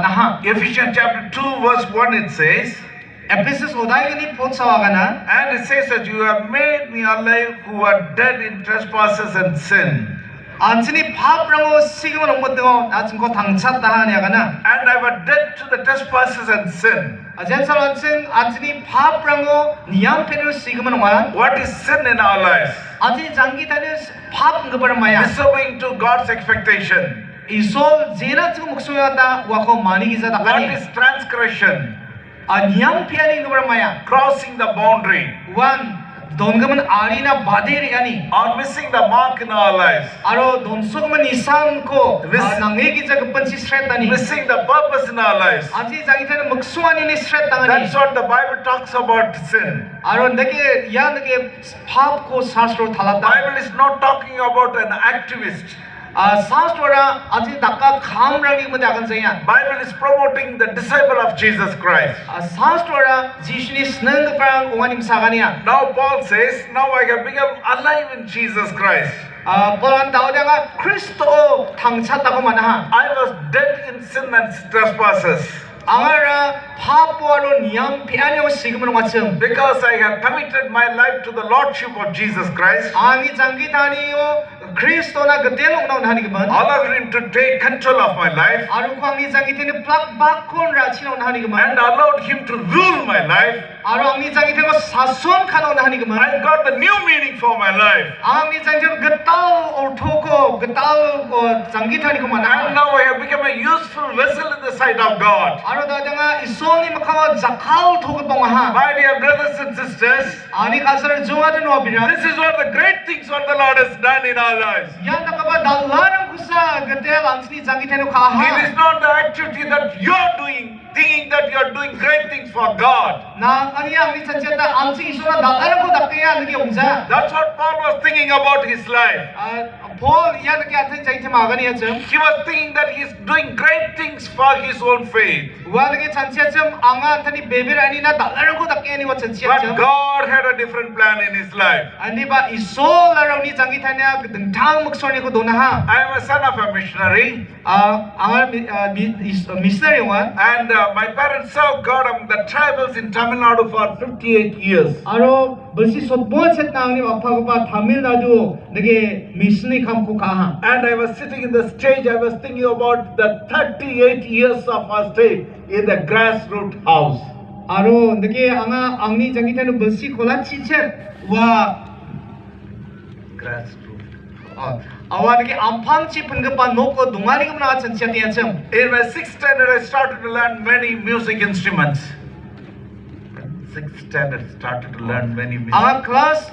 naha. Ephesians chapter 2 verse 1 it says, Ephesus odai gani potsawagana. and it says that you have made me alive who are dead in trespasses and sin. 안치니 파브랑고 시금은 옹것도 아침고 당찼다 하냐가나. And I was dead to the trespasses and sin. 아젠살 안치니 파브랑고 니암페르 시금은 옹아. What is sin in our lives? 아치 장기타는 팝 그버마야. Disobeying to God's expectation. 이솔 제나 지금 목소리하다 와코 많이 기자다. What is transgression? 아 니암피아니 그버마야. Crossing the boundary. 원 돈금은 아리나 바데리 아니. Or missing the mark in our lives. 아로 돈속은 이상코 나에게 작은 번치 스트레다니. Missing the purpose in our lives. 아지 장기타는 목소리니 스트레다니. That's what the Bible talks about sin. 아로 내게 야 내게 팝코 사스로 달았다. Bible is not talking about an activist. 사스로라 아직 나까 감랑이 뭔지 아간서야. Bible is promoting the disciple of Jesus Christ. 사스로라 지신이 스는 것랑 오마님 사가니야. Now Paul says, now I have become alive in Jesus Christ. 폴란 다우다가 그리스도 당찼다고 말하. I was dead in sin and trespasses. 아마라 파포로 니암 피아니오 시금으로 맞춤. Because I have committed my life to the Lordship of Jesus Christ. 아니 장기다니요 그리스도나 그대로 나오는 건. Allowed him to take control of my life. 아루 광리 장기테는 플락 바콘 라치노 하는 건. And allowed him to rule my life. 아루 광리 장기테는 사손 카노 하는 건. I got the new meaning for my life. 광리 장기테는 그따오 오토코 그따오 장기타니 그만. And now I have become a useful vessel in the sight of God. 아루 다다가 이소니 마카와 자칼 토고 봉하. My dear brothers and sisters, 아니 가서를 좋아하는 와비라. this is one of the great things what the Lord has done in our lives. 야 나가봐 달라랑 구사 그때 란스니 장기테는 가하. It is not the activity that you are doing, thinking that you are doing great things for God. 나 아니야 우리 전체다 암치 이소나 나가는 거 답게야 느게 옹자. That's what Paul was thinking about his life. 폴 이야 느게 아튼 장기테 마가니야 좀. He was thinking that he is doing great things for his own faith. 와 느게 전체야 좀 앙아 아튼이 베벨 아니나 나가는 거 답게 아니와 전체야 좀. But God had a different plan in his life. 아니 바 이소라랑 니 장기테냐 그 등탕 목소리 그 노나하. I am a son of a missionary. 앙아 미스터리 원. And my parents served God among the tribals in Tamil Nadu for 58 years. 아로 벌시 소보아 쳇땅니 와파고파 타밀나두 느게 미스니 감고 가하. And I was sitting in the stage, I was thinking about the 38 years of our stay in the grassroots house. 아로 느게 앙아 앙니 장기테는 벌시 콜라 치쳇 와 Grassroots. 아와 느게 암팡치 분급반 놓고 동아리금 나와 전치야 띄야청. In my 6th standard, I started to learn many music instruments. 6th standard, started to learn many music. 아 클래스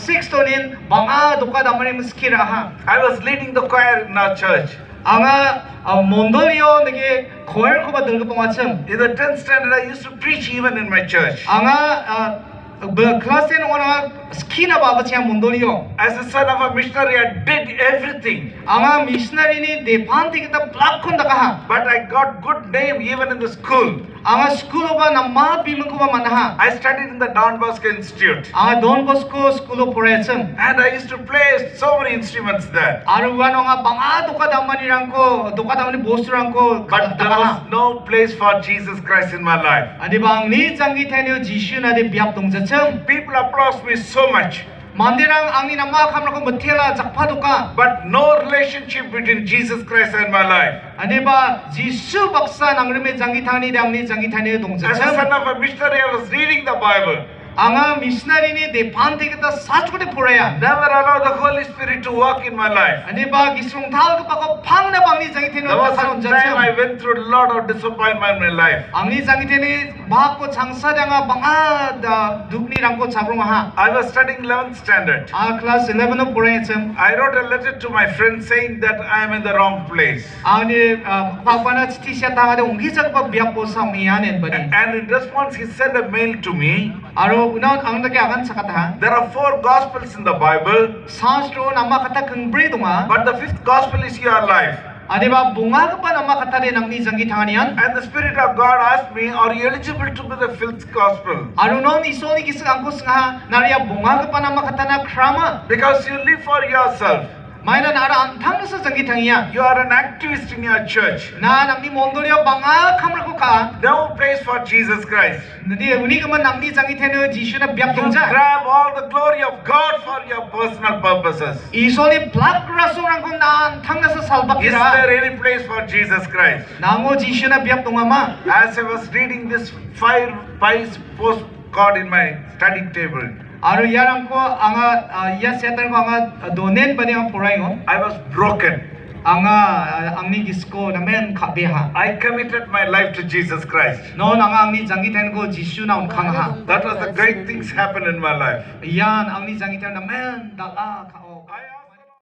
6 돈인 방아 독가 담마니 스키라하. I was leading the choir in our church. 앙아 몬돌리오 느게 코엘코바 들급봉아청. In the 10th standard, I used to preach even in my church. 앙아 클래스에는 원아 스키나 바바치야 몬돌리오. As a son of a missionary, I did everything. 앙아 미셔너리니 데판티기다 플락콘다가. But I got good name even in the school. 앙아 스쿨오바 남마 비문코바 만하. I studied in the Don Bosco Institute. 앙아 돈보스코 스쿨로 포레청. And I used to play so many instruments there. 아루와노가 방아 독가 담마니랑코 독가 담마니 보스랑코. But there was no place for Jesus Christ in my life. 아니 방니 장기테니오 지슈나데 비압 동자청. People approached me so much. 만데랑 앙니나 막 함라고 못해라 작파도까. But no relationship between Jesus Christ and my life. 아니 바 지수 박사 낭름의 장기타니 당니 장기타니의 As a 동자청. son of a missionary, I was reading the Bible. 앙아 미시나리니 데판티기다 사주고데 포레야. Never allow the Holy Spirit to work in my life. 아니 바 기스롱 탈그 바고 팡나 방니 장기테니오 There was 사사론 a time I 자청. went through a lot of disappointment in my life. 앙니 장기테니 바고 장사량아 방아 두그니랑고 잡롱하. I was studying 11th standard. 아 클래스 11은 포레청. I wrote a letter to my friend saying that I am in the wrong place. 아니 바바나 치티시아 당하데 옹기작바 비압보 상이야는 버니. And in response, he sent a mail to me. 아로 우나운 앙다게 아간 차카타. There are 4 gospels in the Bible, 사스로 남마 카타 긍브리동아. but the 5th gospel is your life. 아니바 봉아급바 남마 카타데 낭니 장기 당하니안. And the Spirit of God asked me, are you eligible to be the 5th gospel? 아루논 이소니 기스 앙코스가 나리아 봉아급바 남마 카타나 크라마. Because you live for yourself. Maina nara antang sa jangi thangia. You are an activist in your church. Na namni mondolio banga khamra ko ka. No place for Jesus Christ. Nadi uni kama namni jangi thene Jishu na byap You tongja. grab all the glory of God for your personal purposes. Isoli plak raso rang ko na antang na sa Is salbakira. there any place for Jesus Christ? Nango Jishu na byap tongama. As I was reading this 5 pies postcard in my study table, Aru yarang ko anga ya setan ko anga donate bani ang poraingo. I was broken. Anga angni gisko namen khabeha. I committed my life to Jesus Christ. No anga angni jangi thene ko Jishu na khangha. That was the great things happen in my life. Yan angni jangi thene namen dala kha